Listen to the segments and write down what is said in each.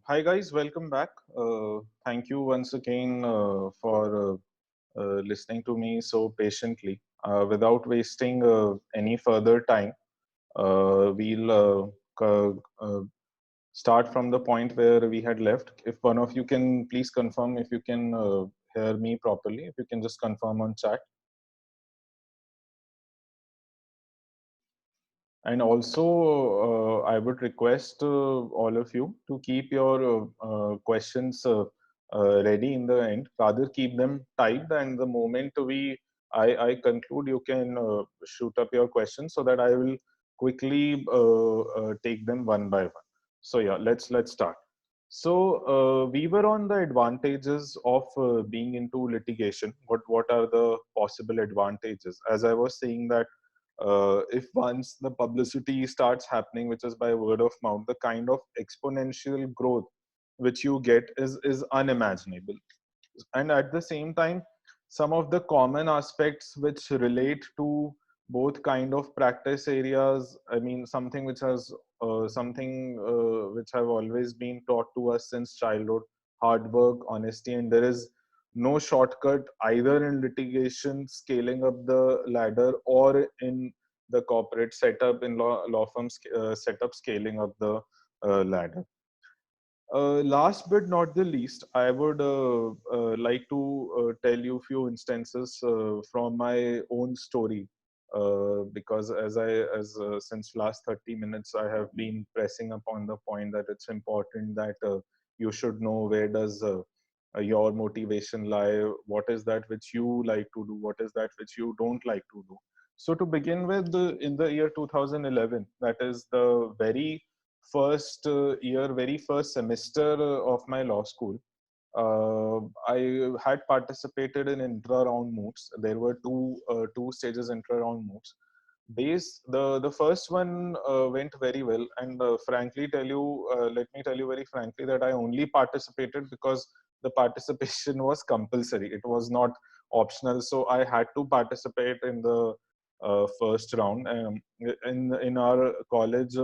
Hi guys, welcome back. Thank you once again for listening to me so patiently. Without wasting any further time, we'll start from the point where we had left. If one of you can please confirm if you can hear me properly, if you can just confirm on chat. And also, I would request all of you to keep your questions ready in the end. Rather, keep them typed, and the moment I conclude, you can shoot up your questions so that I will quickly take them one by one. So yeah, let's start. So we were on the advantages of being into litigation. What are the possible advantages? As I was saying that if once the publicity starts happening, which is by word of mouth, the kind of exponential growth which you get is unimaginable. And at the same time, some of the common aspects which relate to both kind of practice areas, I mean something which has something which have always been taught to us since childhood: hard work, honesty, and there is no shortcut either in litigation, scaling up the ladder, or in the corporate setup, in law firms setup, scaling up the ladder. Last but not the least, I would like to tell you a few instances from my own story, because as since last 30 minutes I have been pressing upon the point that it's important that you should know where does your motivation lie, what is that which you like to do, what is that which you don't like to do. So to begin with, in the year 2011, that is the very first year, very first semester of my law school, I had participated in intra-round moots. There were two stages intra-round moots. The first one went very well, and frankly tell you, let me tell you very frankly that I only participated because the participation was compulsory. It was not optional, so I had to participate in the first round. In our college.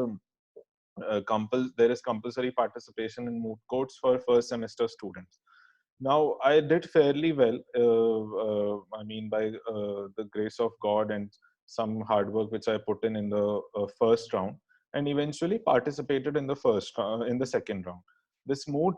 There is compulsory participation in moot courts for first semester students. Now, I did fairly well. I mean, by the grace of God and some hard work which I put in the first round, and eventually participated in in the second round. This moot,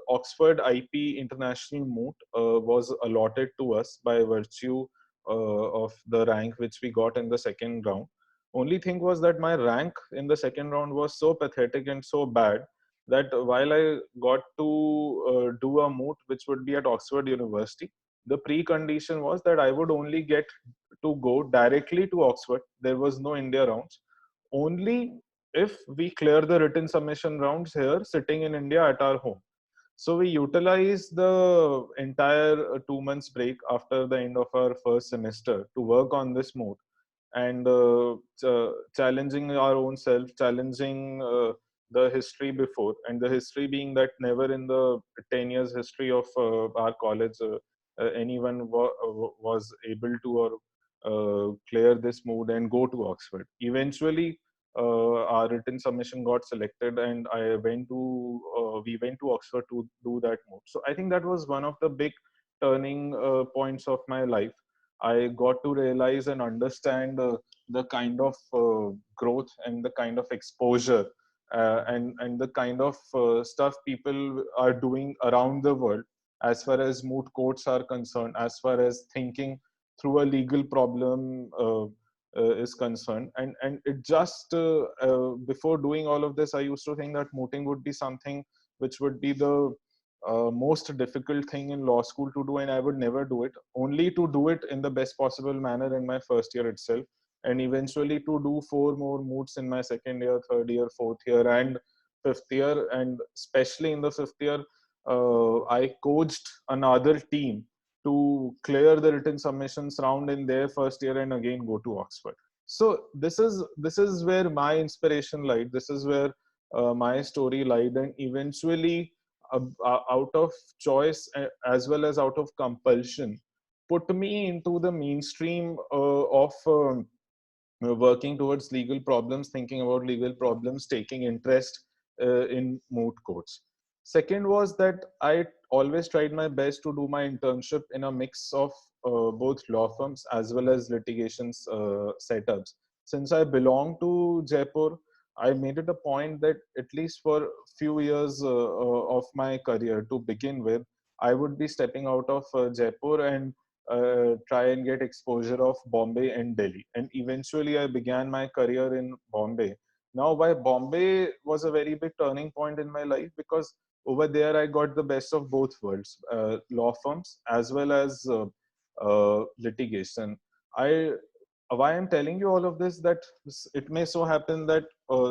Oxford IP International Moot, was allotted to us by virtue of the rank which we got in the second round. Only thing was that my rank in the second round was so pathetic and so bad that while I got to do a moot which would be at Oxford University, the precondition was that I would only get to go directly to Oxford. There was no India rounds. Only if we clear the written submission rounds here, sitting in India at our home. So we utilized the entire 2 months break after the end of our first semester to work on this moot and challenging our own self, challenging the history before, and the history being that never in the 10 years history of our college anyone was able to or clear this mood and go to Oxford. Eventually, our written submission got selected, and we went to Oxford to do that mood. So I think that was one of the big turning points of my life. I got to realize and understand the kind of growth and the kind of exposure and the kind of stuff people are doing around the world as far as moot courts are concerned, as far as thinking through a legal problem is concerned. And it just before doing all of this, I used to think that mooting would be something which would be the most difficult thing in law school to do, and I would never do it, only to do it in the best possible manner in my first year itself, and eventually to do four more moots in my second year, third year, fourth year, and fifth year. And especially in the fifth year, I coached another team to clear the written submissions round in their first year and again go to Oxford. So this is where my inspiration lied. This is where my story lied, and eventually out of choice as well as out of compulsion, put me into the mainstream of working towards legal problems, thinking about legal problems, taking interest in moot courts. Second was that I always tried my best to do my internship in a mix of both law firms as well as litigations setups. Since I belong to Jaipur, I made it a point that at least for few years of my career to begin with, I would be stepping out of Jaipur and try and get exposure of Bombay and Delhi. And eventually, I began my career in Bombay. Now, why Bombay was a very big turning point in my life, because over there I got the best of both worlds, law firms as well as litigation. I Why I'm telling you all of this, that it may so happen that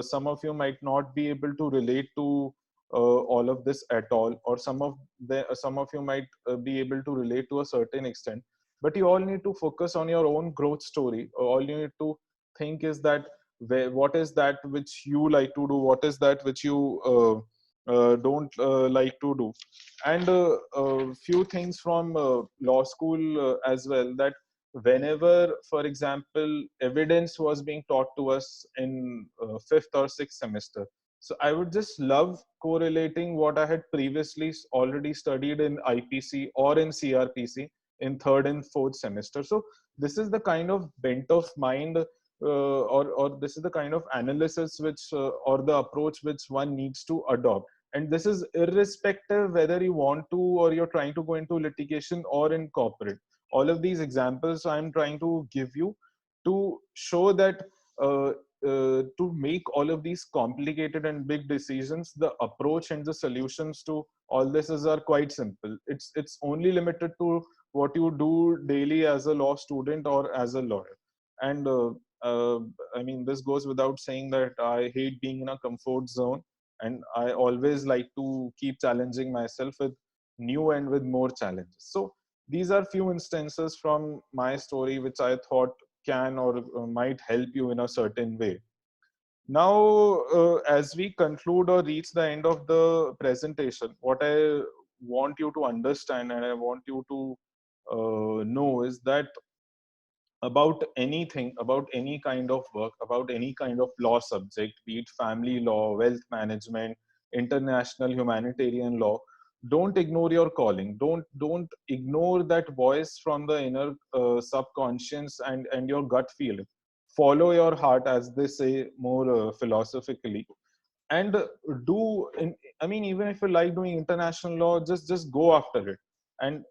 some of you might not be able to relate to all of this at all, or some of you might be able to relate to a certain extent, but you all need to focus on your own growth story. All you need to think is that what is that which you like to do, what is that which you don't like to do. And a few things from law school as well, that whenever, for example, evidence was being taught to us in fifth or sixth semester, so I would just love correlating what I had previously already studied in IPC or in CRPC in third and fourth semester. So this is the kind of bent of mind, or this is the kind of analysis which or the approach which one needs to adopt. And this is irrespective whether you want to, or you're trying to go into litigation or in corporate. All of these examples I'm trying to give you to show that to make all of these complicated and big decisions, the approach and the solutions to all this are quite simple. It's only limited to what you do daily as a law student or as a lawyer. And uh, I mean, this goes without saying that I hate being in a comfort zone, and I always like to keep challenging myself with new and with more challenges. So these are few instances from my story which I thought can or might help you in a certain way. Now, as we conclude or reach the end of the presentation, what I want you to understand and I want you to know is that about anything, about any kind of work, about any kind of law subject, be it family law, wealth management, international humanitarian law, don't ignore your calling. Don't ignore that voice from the inner subconscious and your gut feeling. Follow your heart, as they say more philosophically, and do. I mean, even if you like doing international law, just go after it, and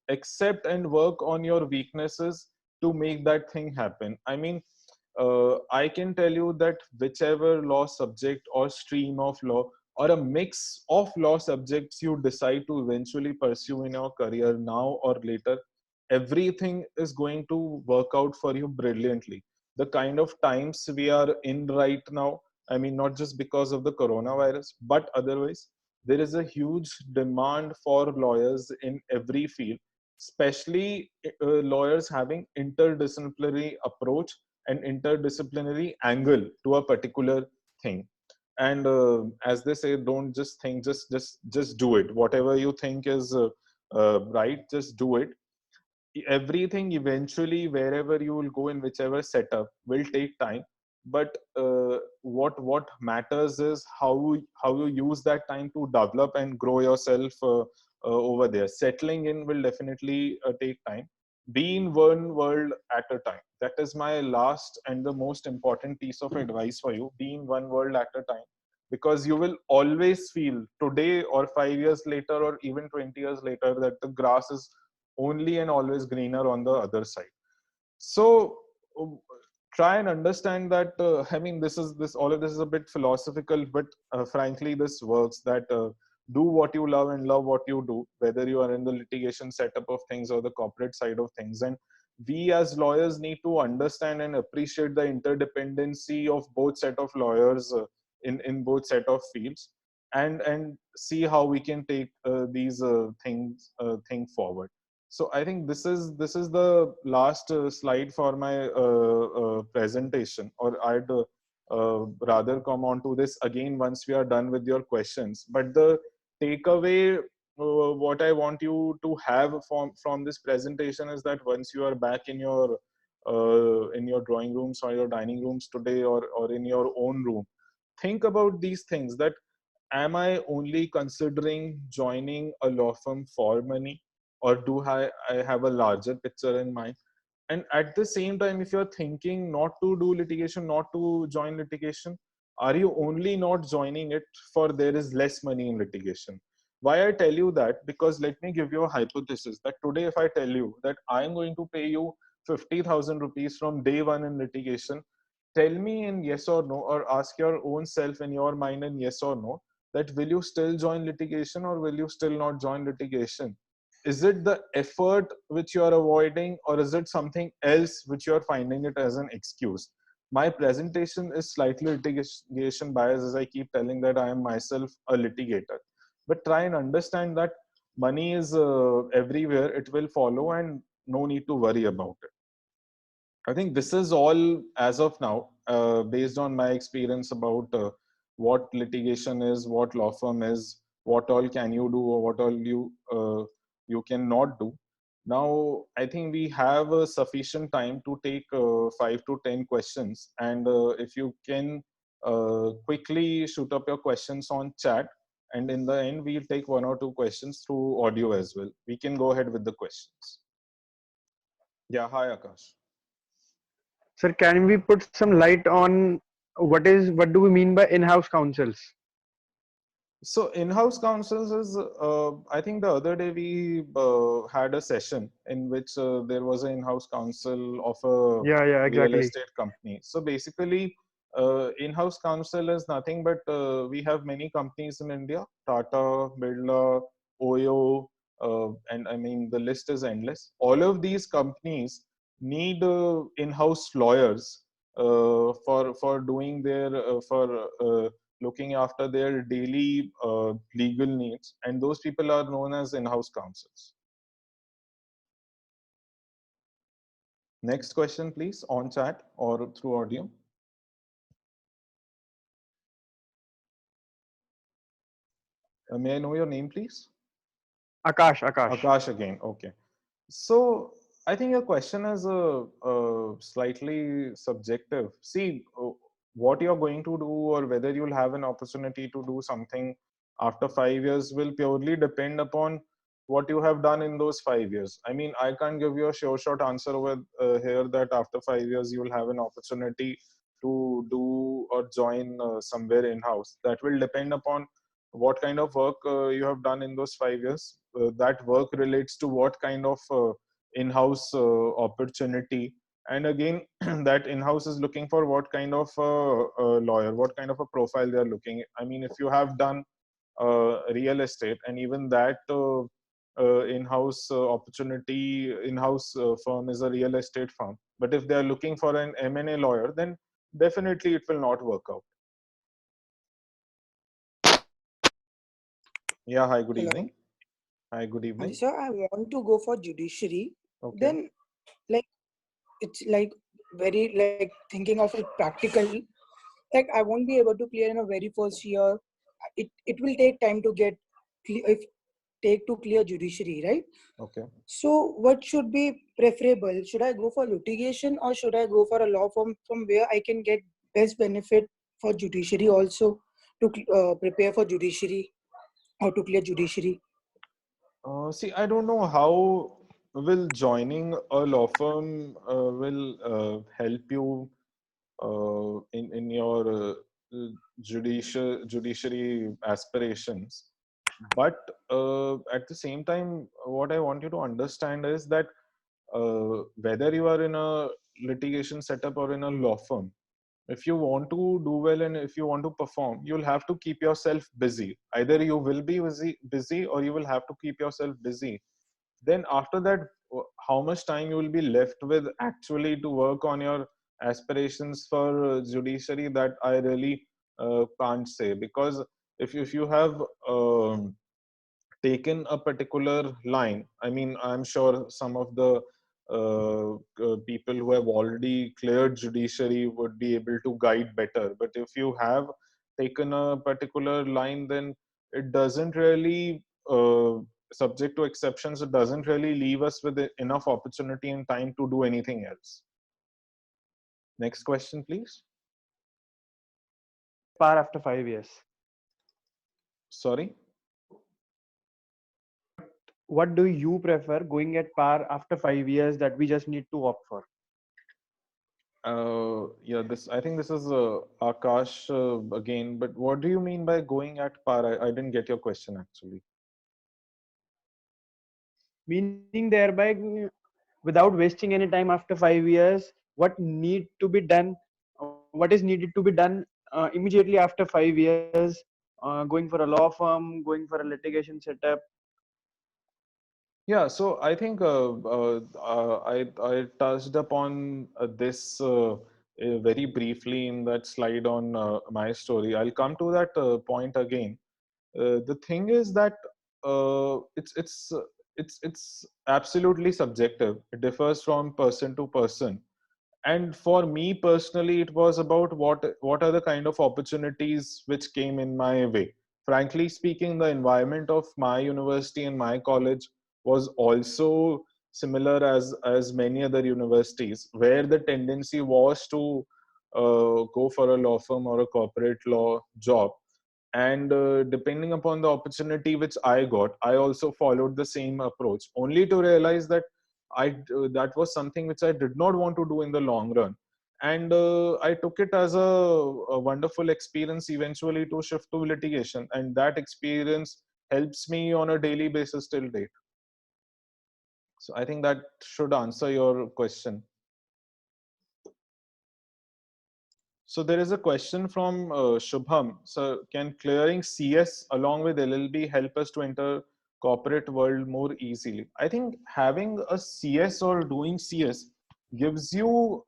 accept and work on your weaknesses to make that thing happen. I mean, I can tell you that whichever law subject or stream of law or a mix of law subjects you decide to eventually pursue in your career now or later, everything is going to work out for you brilliantly. The kind of times we are in right now, I mean, not just because of the coronavirus, but otherwise, there is a huge demand for lawyers in every field, especially lawyers having interdisciplinary approach and interdisciplinary angle to a particular thing. And as they say, don't just think, just do it. Whatever you think is right, just do it. Everything eventually, wherever you will go in whichever setup, will take time. But what matters is how you use that time to develop and grow yourself over there. Settling in will definitely take time. Be in one world at a time. That is my last and the most important piece of advice for you. Be in one world at a time, because you will always feel today or 5 years later or even 20 years later that the grass is only and always greener on the other side. So uh, try and understand that. I mean, this all of this is a bit philosophical, but frankly, this works. That do what you love and love what you do, whether you are in the litigation setup of things or the corporate side of things. And we as lawyers need to understand and appreciate the interdependency of both set of lawyers in both set of fields, and see how we can take these thing forward. So I think this is the last slide for my presentation, or I'd rather come on to this again once we are done with your questions. But the takeaway, what I want you to have from this presentation is that once you are back in your drawing rooms or your dining rooms today, or in your own room, think about these things, that am I only considering joining a law firm for money, or do I have a larger picture in mind? And at the same time, if you're thinking not to do litigation, not to join litigation, are you only not joining it for there is less money in litigation? Why I tell you that? Because let me give you a hypothesis that today, if I tell you that I am going to pay you 50,000 rupees from day one in litigation, tell me in yes or no, or ask your own self in your mind in yes or no, that will you still join litigation or will you still not join litigation? Is it the effort which you are avoiding, or is it something else which you are finding it as an excuse? My presentation is slightly litigation bias, as I keep telling that I am myself a litigator. But try and understand that money is everywhere, it will follow, and no need to worry about it. I think this is all as of now, based on my experience about what litigation is, what law firm is, what all can you do, or what all you cannot do. Now, I think we have sufficient time to take 5 to 10 questions, and if you can quickly shoot up your questions on chat, and in the end, we'll take 1 or 2 questions through audio as well. We can go ahead with the questions. Yeah, hi Akash. Sir, can we put some light on what do we mean by in-house counsels? So in-house counsels is, I think the other day we had a session in which there was an in-house counsel of a Yeah, real exactly. estate company. So basically, in-house counsel is nothing but we have many companies in India, Tata, Birla, Oyo, and I mean the list is endless. All of these companies need in-house lawyers for doing their for looking after their daily legal needs, and those people are known as in-house counsels. Next question, please, on chat or through audio. May I know your name, please? Akash. Akash again. Okay. So I think your question is slightly subjective. See, what you're going to do or whether you'll have an opportunity to do something after 5 years will purely depend upon what you have done in those 5 years. I mean, I can't give you a sure shot answer over here that after 5 years you will have an opportunity to do or join somewhere in house. That will depend upon what kind of work you have done in those 5 years. That work relates to what kind of in-house opportunity, and again that in-house is looking for what kind of lawyer, what kind of a profile they are looking. I mean, if you have done real estate, and even that in-house opportunity, in-house firm is a real estate firm, but if they are looking for an M&A lawyer, then definitely it will not work out. Yeah, hi, good Hello. evening. Hi, good evening. Sir, I want to go for judiciary. Okay. Then, like, it's like very like thinking of it practical. Like, I won't be able to clear in a very first year. It will take time to get if take to clear judiciary, right? Okay. So, what should be preferable? Should I go for litigation or should I go for a law firm from where I can get best benefit for judiciary also to prepare for judiciary or to clear judiciary? See, I don't know how will joining a law firm will help you in your judiciary aspirations. But at the same time, what I want you to understand is that whether you are in a litigation setup or in a law firm, if you want to do well and if you want to perform, you'll have to keep yourself busy. Either you will be busy or you will have to keep yourself busy. Then after that, how much time you will be left with actually to work on your aspirations for judiciary, that I really can't say. Because if you have taken a particular line, I mean, I'm sure some of the people who have already cleared judiciary would be able to guide better. But if you have taken a particular line, then it doesn't really, subject to exceptions, it doesn't really leave us with enough opportunity and time to do anything else. Next question, please. Par after 5 years. Sorry. What do you prefer, going at par after 5 years that we just need to opt for? Yeah, this I think this is Akash again. But what do you mean by going at par? I didn't get your question actually. Meaning thereby, without wasting any time after 5 years, what need to be done, what is needed to be done immediately after 5 years, going for a law firm, going for a litigation setup. Yeah, so I think I touched upon this very briefly in that slide on my story. I'll come to that point again. The thing is that it's absolutely subjective. It differs from person to person. And for me personally, it was about what are the kind of opportunities which came in my way. Frankly speaking, the environment of my university and my college was also similar as many other universities, where the tendency was to go for a law firm or a corporate law job. And depending upon the opportunity which I got, I also followed the same approach, only to realize that that was something which I did not want to do in the long run. And I took it as a wonderful experience eventually to shift to litigation, and that experience helps me on a daily basis till date. So I think that should answer your question. So there is a question from Shubham. So can clearing CS along with LLB help us to enter corporate world more easily? I think having a CS or doing CS gives you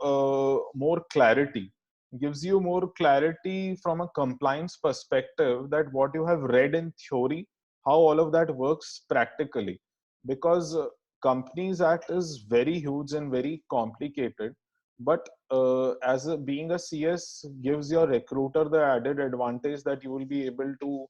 more clarity. Gives you more clarity from a compliance perspective, that what you have read in theory, how all of that works practically. Because Companies Act is very huge and very complicated, but being a CS gives your recruiter the added advantage that you will be able to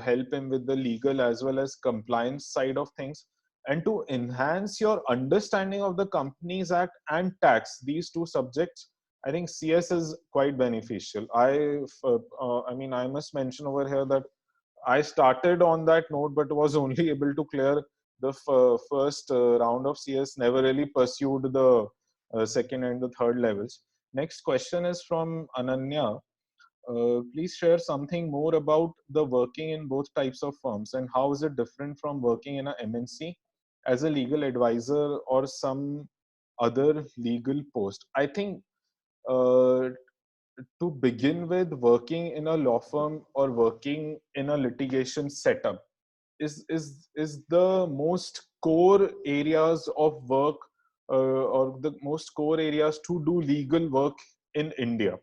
help him with the legal as well as compliance side of things, and to enhance your understanding of the Companies Act and tax, these two subjects. I think CS is quite beneficial. I mean, I must mention over here that I started on that note, but was only able to clear the first round of CS. Never really pursued the second and the third levels. Next question is from Ananya. Please share something more about the working in both types of firms, and how is it different from working in a MNC as a legal advisor or some other legal post. I think uh, to begin with, working in a law firm or working in a litigation setup is the most core areas of work, or the most core areas to do legal work in India.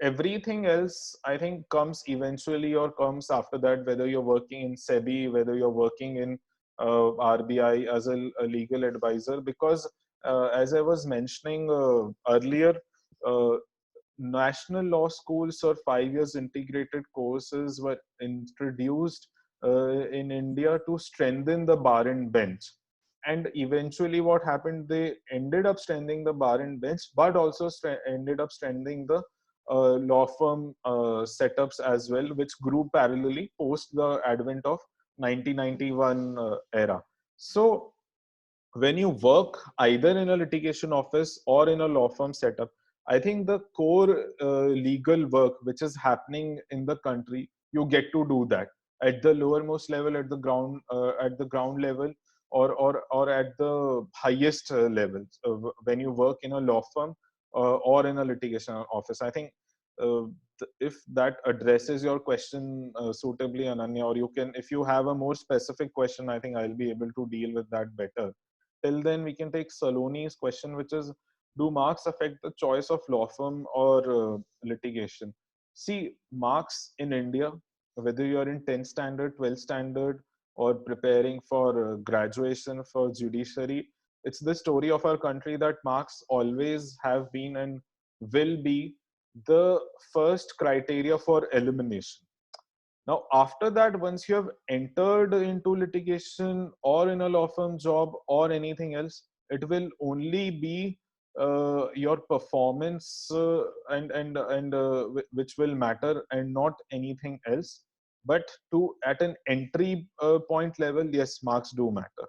Everything else, I think, comes eventually or comes after that, whether you're working in SEBI, whether you're working in RBI as a legal advisor. Because as I was mentioning earlier, uh, national law schools or 5 years integrated courses were introduced in India to strengthen the bar and bench. And eventually, what happened? They ended up strengthening the bar and bench, but also ended up strengthening the law firm setups as well, which grew parallelly post the advent of 1991 era. So when you work either in a litigation office or in a law firm setup, I think the core legal work which is happening in the country, you get to do that at the lowermost level, at the ground level, or at the highest levels when you work in a law firm or in a litigation office. I think uh, if that addresses your question suitably, Ananya, or you can, if you have a more specific question, I think I'll be able to deal with that better. Till then, we can take Saloni's question, which is, do marks affect the choice of law firm or litigation? See, marks in India, whether you're in 10th standard, 12th standard, or preparing for graduation for judiciary, it's the story of our country that marks always have been and will be the first criteria for elimination. Now, after that, once you have entered into litigation or in a law firm job or anything else, it will only be your performance which will matter, and not anything else. But at an entry point level, yes, marks do matter.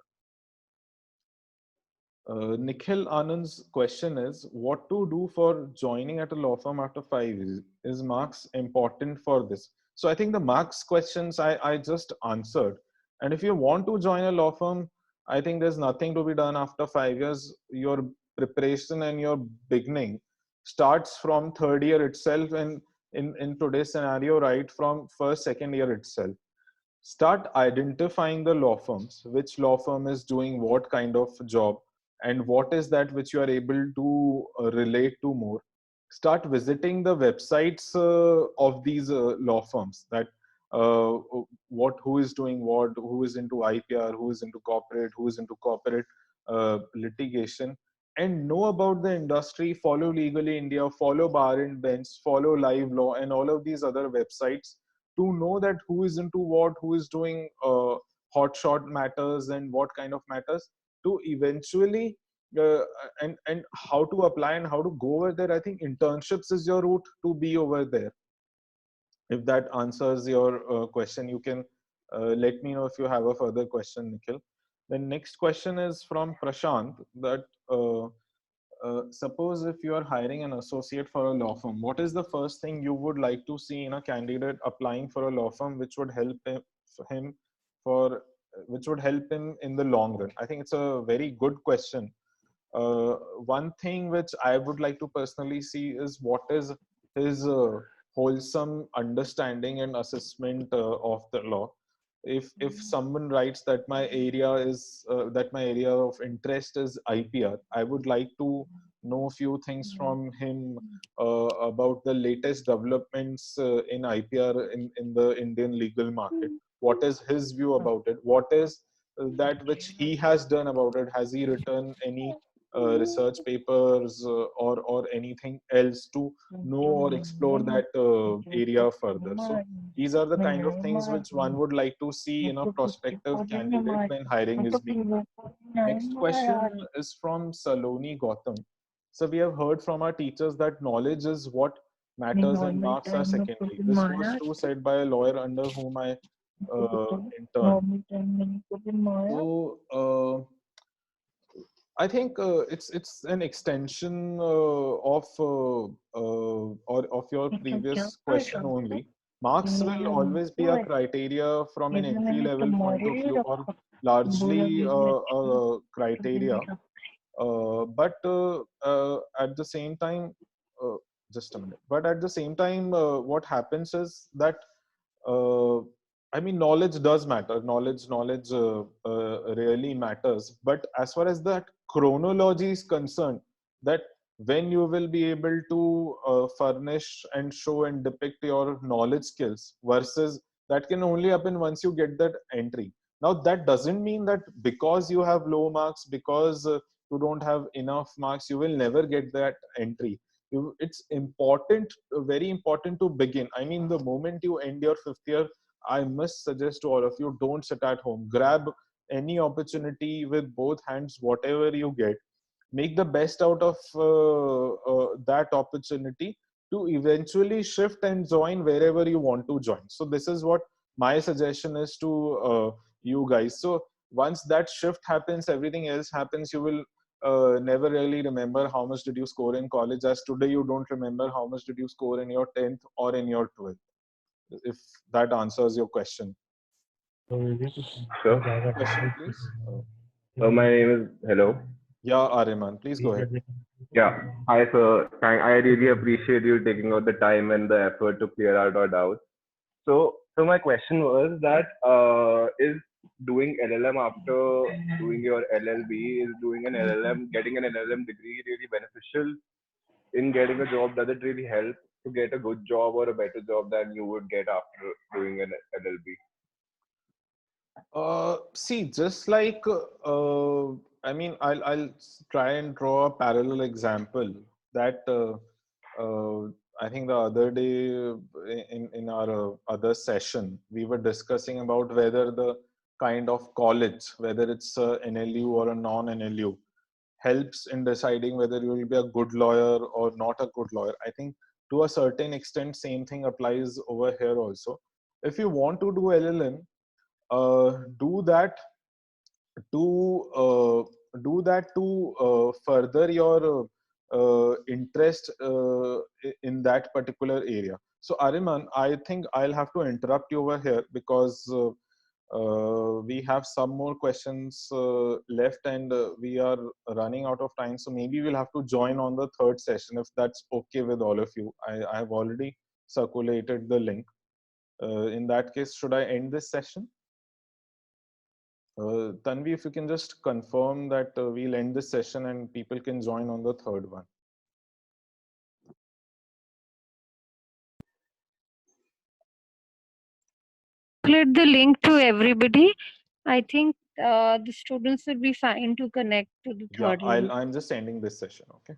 Nikhil Anand's question is, what to do for joining at a law firm after 5 years? Is marks important for this? So I think the marks questions I just answered. And if you want to join a law firm, I think there's nothing to be done after 5 years. Your preparation and your beginning starts from third year itself, and in today's scenario, right from first, second year itself. Start identifying the law firms, which law firm is doing what kind of job, and what is that which you are able to relate to more. Start visiting the websites of these law firms, that uh, who is doing what, who is into IPR, who is into corporate, who is into corporate litigation, and know about the industry. Follow Legally India, follow Bar and Bench, follow Live Law, and all of these other websites to know that who is into what, who is doing hotshot matters and what kind of matters, to eventually uh, and how to apply and how to go over there. I think internships is your route to be over there. If that answers your question, you can let me know if you have a further question, Nikhil. The next question is from Prashant, that suppose if you are hiring an associate for a law firm, what is the first thing you would like to see in a candidate applying for a law firm, which would help him for which would help him in the long run? I think it's a very good question. One thing which I would like to personally see is what is his wholesome understanding and assessment of the law. If someone writes that my area is that my area of interest is IPR, I would like to know a few things from him about the latest developments in IPR in the Indian legal market. What is his view about it? What is that which he has done about it? Has he written any research papers or anything else to know or explore that area further? So these are the kind of things which one would like to see in a prospective candidate when hiring is being done. Next question is from Saloni Gautam. So we have heard from our teachers that knowledge is what matters and marks are secondary. This was too said by a lawyer under whom I interned. So I think it's an extension or of your previous question only. Marks will always be a criteria from an entry level point of view, or largely a criteria. But at the same time, uh, just a minute. But at the same time, what happens is that uh, I mean, knowledge does matter. Knowledge really matters. But as far as that chronology is concerned, that when you will be able to furnish and show and depict your knowledge skills, versus that can only happen once you get that entry. Now, that doesn't mean that because you have low marks, because you don't have enough marks, you will never get that entry. It's important, very important to begin. I mean, the moment you end your fifth year, I must suggest to all of you, don't sit at home. Grab any opportunity with both hands, whatever you get. Make the best out of that opportunity to eventually shift and join wherever you want to join. So this is what my suggestion is to you guys. So once that shift happens, everything else happens. You will never really remember how much did you score in college, as today you don't remember how much did you score in your 10th or in your 12th, if that answers your question. Sure. Question, please. My name is Hello. Yeah, Ariman, please go ahead. Yeah. Hi, sir. I really appreciate you taking out the time and the effort to clear out our doubts. So my question was that is doing LLM after doing your LLB, is doing an LLM, getting an LLM degree really beneficial in getting a job? Does it really help to get a good job or a better job than you would get after doing an LLB? See, just like I mean, I'll try and draw a parallel example that I think the other day in our other session we were discussing about whether the kind of college, whether it's a NLU or a non-NLU, helps in deciding whether you will be a good lawyer or not a good lawyer. I think to a certain extent, same thing applies over here also. if you want to do LLM, do that to further your interest in that particular area. So Ariman, I think I'll have to interrupt you over here because we have some more questions left, and we are running out of time. So maybe we'll have to join on the third session if that's okay with all of you. I have already circulated the link. In that case, should I end this session? Tanvi, if you can just confirm that we'll end this session and people can join on the third one. Circulate the link to everybody. I think the students will be fine to connect to the Yeah, third one. I'm just ending this session. Okay.